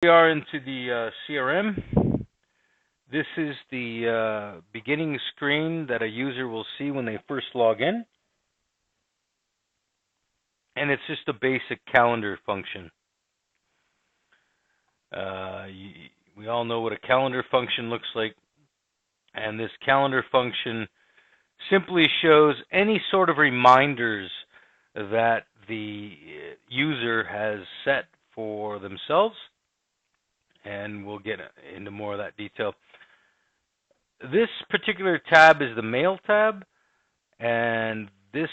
We are into the CRM. This is the beginning screen that a user will see when they first log in, and it's just a basic calendar function. Uh, we all know what a calendar function looks like, and this calendar function simply shows any sort of reminders that the user has set for themselves, and we'll get into more of that detail. This particular tab is the Mail tab, and there's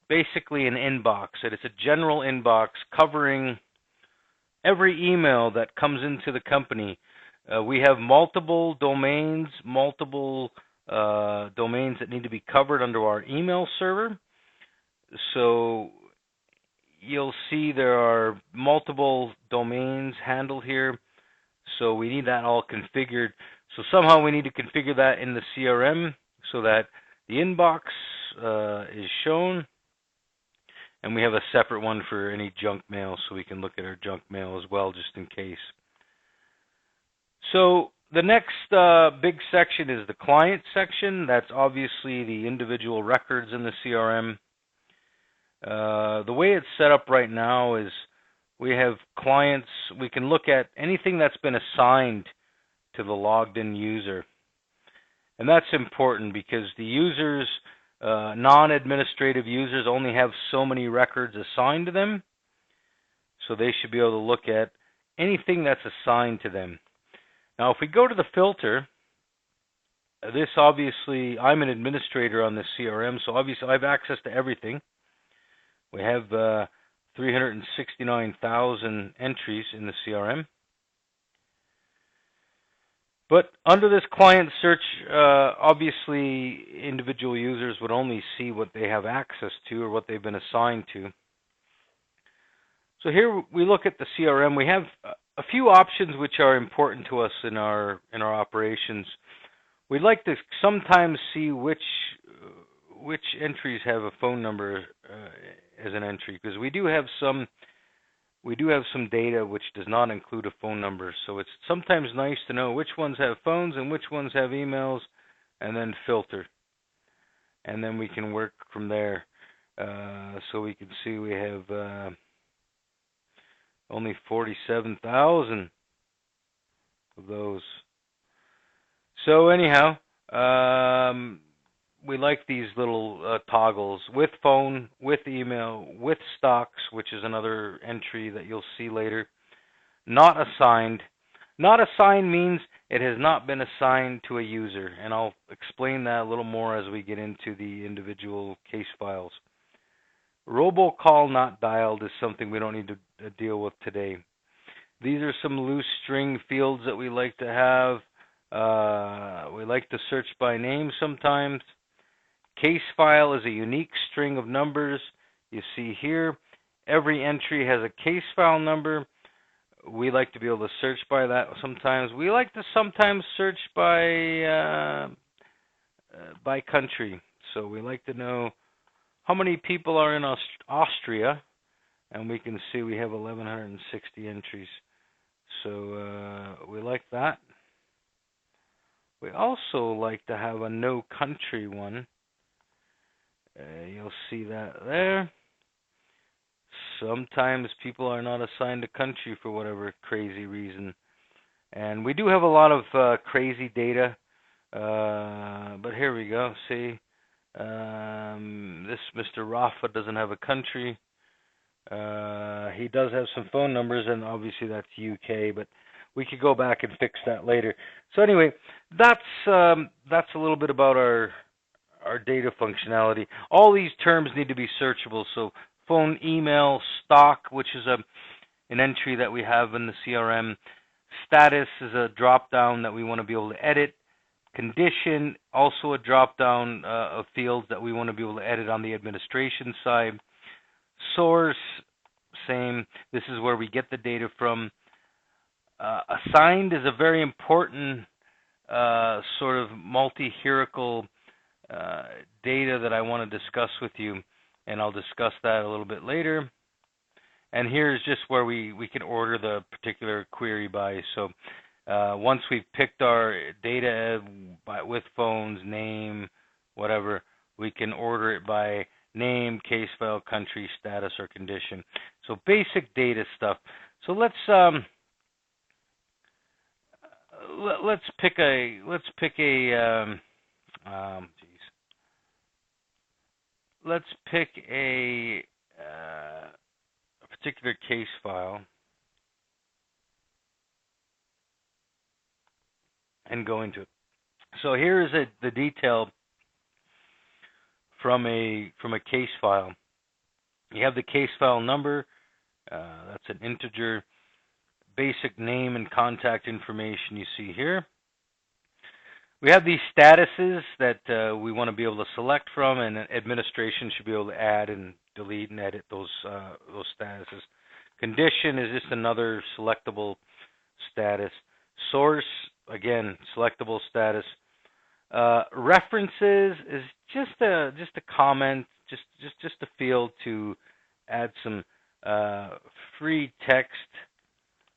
basically an inbox. It's a general inbox covering every email that comes into the company. We have multiple domains that need to be covered under our email server. So you'll see there are multiple domains handled here. So we need that all configured. So somehow we need to configure that in the CRM so that the inbox is shown, and we have a separate one for any junk mail, so we can look at our junk mail as well, just in case. So the next big section is the client section. That's obviously the individual records in the CRM. The way it's set up right now is we have clients. We can look at anything that's been assigned to the logged in user. And that's important because the users, non-administrative users, only have so many records assigned to them. So they should be able to look at anything that's assigned to them. Now, if we go to the filter, this obviously, I'm an administrator on this CRM, so obviously I have access to everything. We have 369,000 entries in the CRM. But under this client search, obviously individual users would only see what they have access to or what they've been assigned to. So here we look at the CRM. We have a few options which are important to us in our operations. We'd like to sometimes see which entries have a phone number as an entry, because we do have some data which does not include a phone number. So it's sometimes nice to know which ones have phones and which ones have emails, and then filter. And then we can work from there. So we can see we have only 47,000 of those. So anyhow, we like these little toggles with phone, with email, with stocks, which is another entry that you'll see later. Not assigned. Not assigned means it has not been assigned to a user, and I'll explain that a little more as we get into the individual case files. Robocall not dialed is something we don't need to deal with today. These are some loose string fields that we like to have. We like to search by name sometimes. Case file is a unique string of numbers. You see here, every entry has a case file number. We like to be able to search by that sometimes. We like to sometimes search by country. So we like to know how many people are in Austria, and we can see we have 1,160 entries. So we like that. We also like to have a no country one. You'll see that there. Sometimes people are not assigned a country for whatever crazy reason. And we do have a lot of crazy data. But here we go. See, this Mr. Rafa doesn't have a country. He does have some phone numbers, and obviously that's UK, but we could go back and fix that later. So anyway, that's a little bit about our data functionality. All these terms need to be searchable. So phone, email, stock, which is an entry that we have in the CRM. Status is a drop-down that we want to be able to edit. Condition, also a drop-down of fields that we want to be able to edit on the administration side. Source, same. This is where we get the data from. Assigned is a very important sort of multi-hierarchical data that I want to discuss with you, and I'll discuss that a little bit later. And here's just where we can order the particular query by. So once we've picked our data with phones, name, whatever, we can order it by name, case file, country, status, or condition. So basic data stuff. So let's pick a let's pick a particular case file and go into it. So here is the detail from a case file. You have the case file number. That's an integer. Basic name and contact information you see here. We have these statuses that we want to be able to select from, and administration should be able to add and delete and edit those statuses. Condition is just another selectable status. Source, again, selectable status. References is just a comment, just a field to add some free text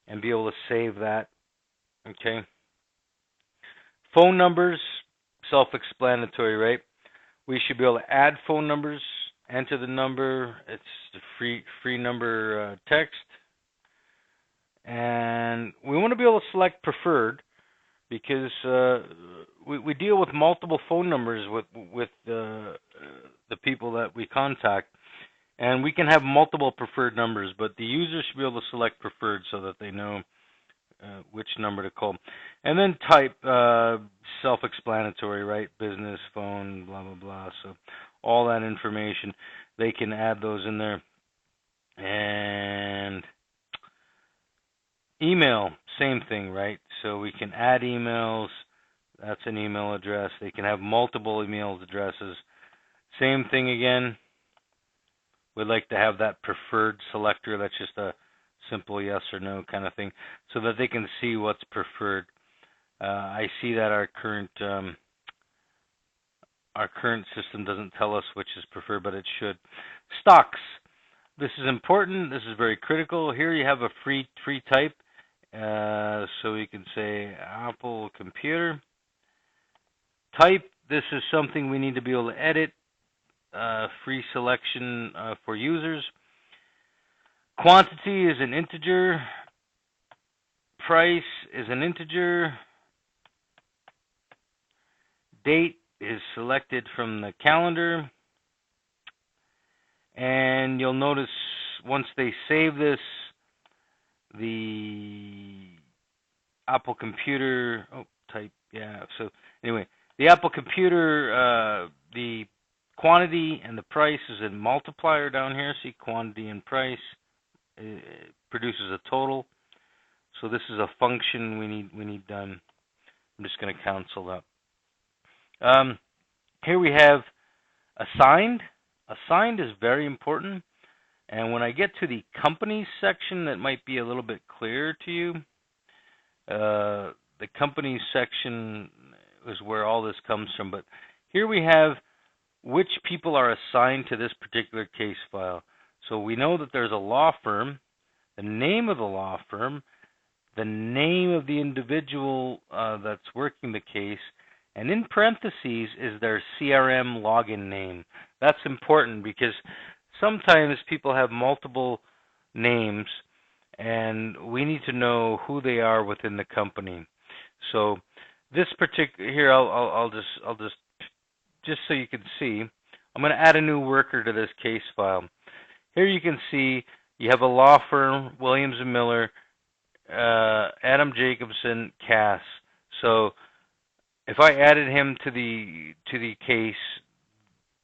and be able to save that. Okay. Phone numbers, self-explanatory, right? We should be able to add phone numbers, enter the number. It's the free number text, and we want to be able to select preferred because we deal with multiple phone numbers with the people that we contact, and we can have multiple preferred numbers, but the user should be able to select preferred so that they know which number to call. And then type, self-explanatory, right? Business, phone, blah, blah, blah. So all that information, they can add those in there. And email, same thing, right? So we can add emails. That's an email address. They can have multiple email addresses. Same thing again. We'd like to have that preferred selector. That's just a simple yes or no kind of thing, so that they can see what's preferred. I see that our current system doesn't tell us which is preferred, but it should. Stocks. This is important. This is very critical. Here you have a free type, so you can say Apple computer. Type. This is something we need to be able to edit. Free selection for users. Quantity is an integer. Price is an integer. Date is selected from the calendar. And you'll notice once they save this, the Apple computer, so anyway, the Apple computer, the quantity and the price is a multiplier down here. See, quantity and price. It produces a total. So this is a function we need done. I'm just going to cancel that. Here we have assigned. Assigned is very important. And when I get to the companies section, that might be a little bit clearer to you. The companies section is where all this comes from. But here we have which people are assigned to this particular case file. So we know that there's a law firm, the name of the law firm, the name of the individual that's working the case, and in parentheses is their CRM login name. That's important because sometimes people have multiple names, and we need to know who they are within the company. So this particular here, I'll just so you can see, I'm going to add a new worker to this case file. Here you can see you have a law firm, Williams and Miller, Adam Jacobson, Cass. So if I added him to the case,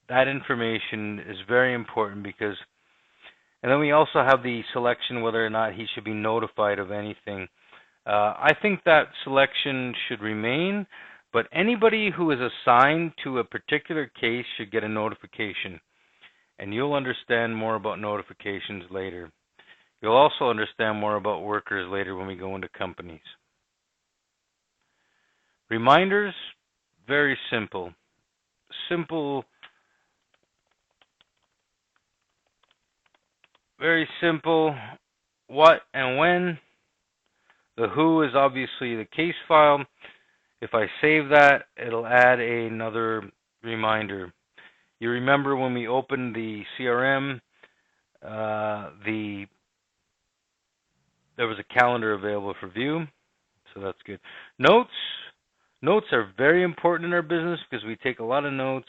that information is very important because, and then we also have the selection whether or not he should be notified of anything. I think that selection should remain, but anybody who is assigned to a particular case should get a notification. And you'll understand more about notifications later. You'll also understand more about workers later when we go into companies. Reminders, very simple. Very simple. What and when. The who is obviously the case file. If I save that, it'll add another reminder. You remember when we opened the CRM, there was a calendar available for view, so that's good. Notes. Notes are very important in our business because we take a lot of notes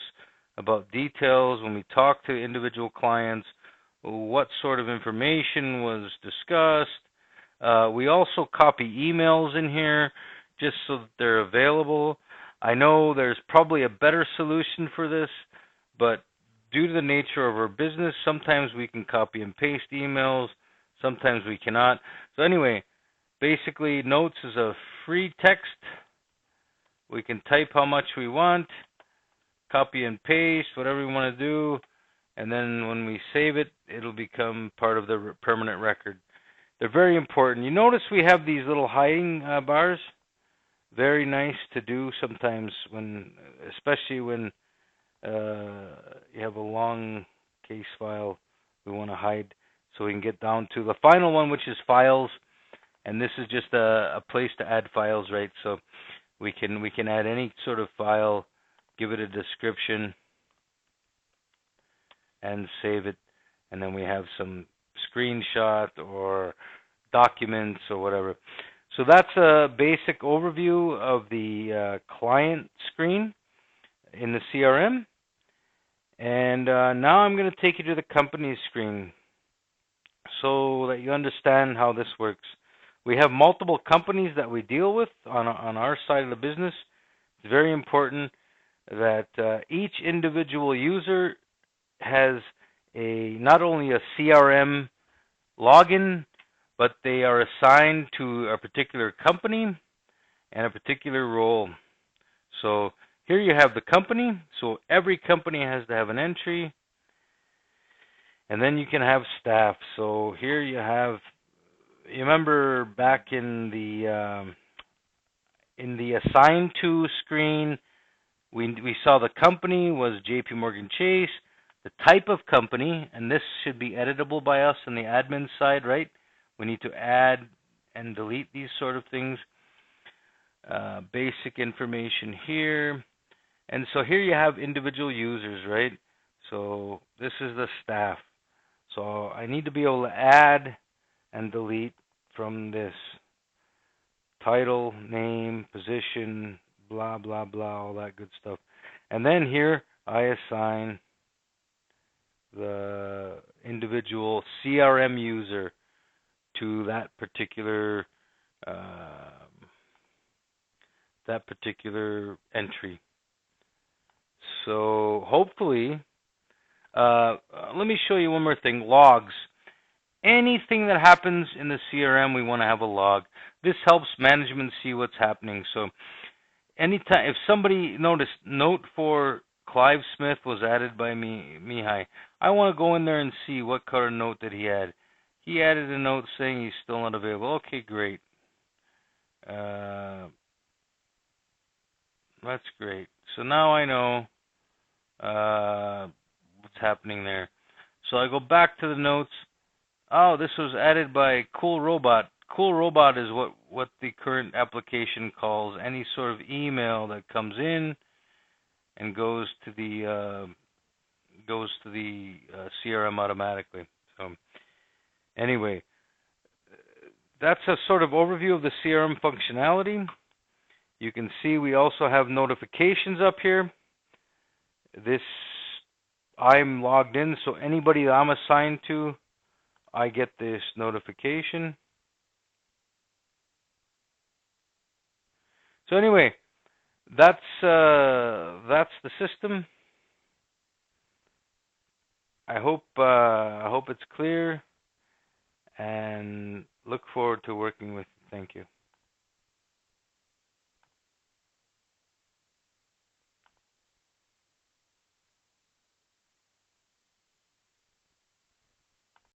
about details when we talk to individual clients, what sort of information was discussed. We also copy emails in here just so that they're available. I know there's probably a better solution for this, but due to the nature of our business, sometimes we can copy and paste emails, sometimes we cannot. So anyway, basically notes is a free text. We can type how much we want, copy and paste, whatever we want to do, and then when we save it, it'll become part of the permanent record. They're very important. You notice we have these little hiding bars. Very nice to do sometimes, especially when you have a long case file we want to hide, so we can get down to the final one, which is files. And this is just a place to add files, right? So we can add any sort of file, give it a description, and save it. And then we have some screenshot or documents or whatever. So that's a basic overview of the client screen in the CRM. And now I'm going to take you to the company screen so that you understand how this works. We have multiple companies that we deal with on our side of the business. It's very important that each individual user has not only a CRM login, but they are assigned to a particular company and a particular role. So here you have the company. So every company has to have an entry. And then you can have staff. So here you remember back in the assigned to screen, we saw the company was JP Morgan Chase, the type of company, and this should be editable by us on the admin side, right? We need to add and delete these sort of things. Basic information here. And so here you have individual users, right? So this is the staff. So I need to be able to add and delete from this. Title, name, position, blah, blah, blah, all that good stuff. And then here I assign the individual CRM user to that particular entry. So hopefully, let me show you one more thing. Logs. Anything that happens in the CRM, we want to have a log. This helps management see what's happening. So anytime, if somebody note for Clive Smith was added by Mihai, I want to go in there and see what color note that he had. He added a note saying he's still not available. Okay, great. That's great. So now I know what's happening there. So I go back to the notes. Oh, this was added by Cool Robot. Cool Robot is what the current application calls any sort of email that comes in and goes to the CRM automatically. So anyway, that's a sort of overview of the CRM functionality. You can see we also have notifications up here. I'm logged in, so anybody that I'm assigned to, I get this notification. So anyway, that's the system. I hope it's clear, and look forward to working with you. Thank you.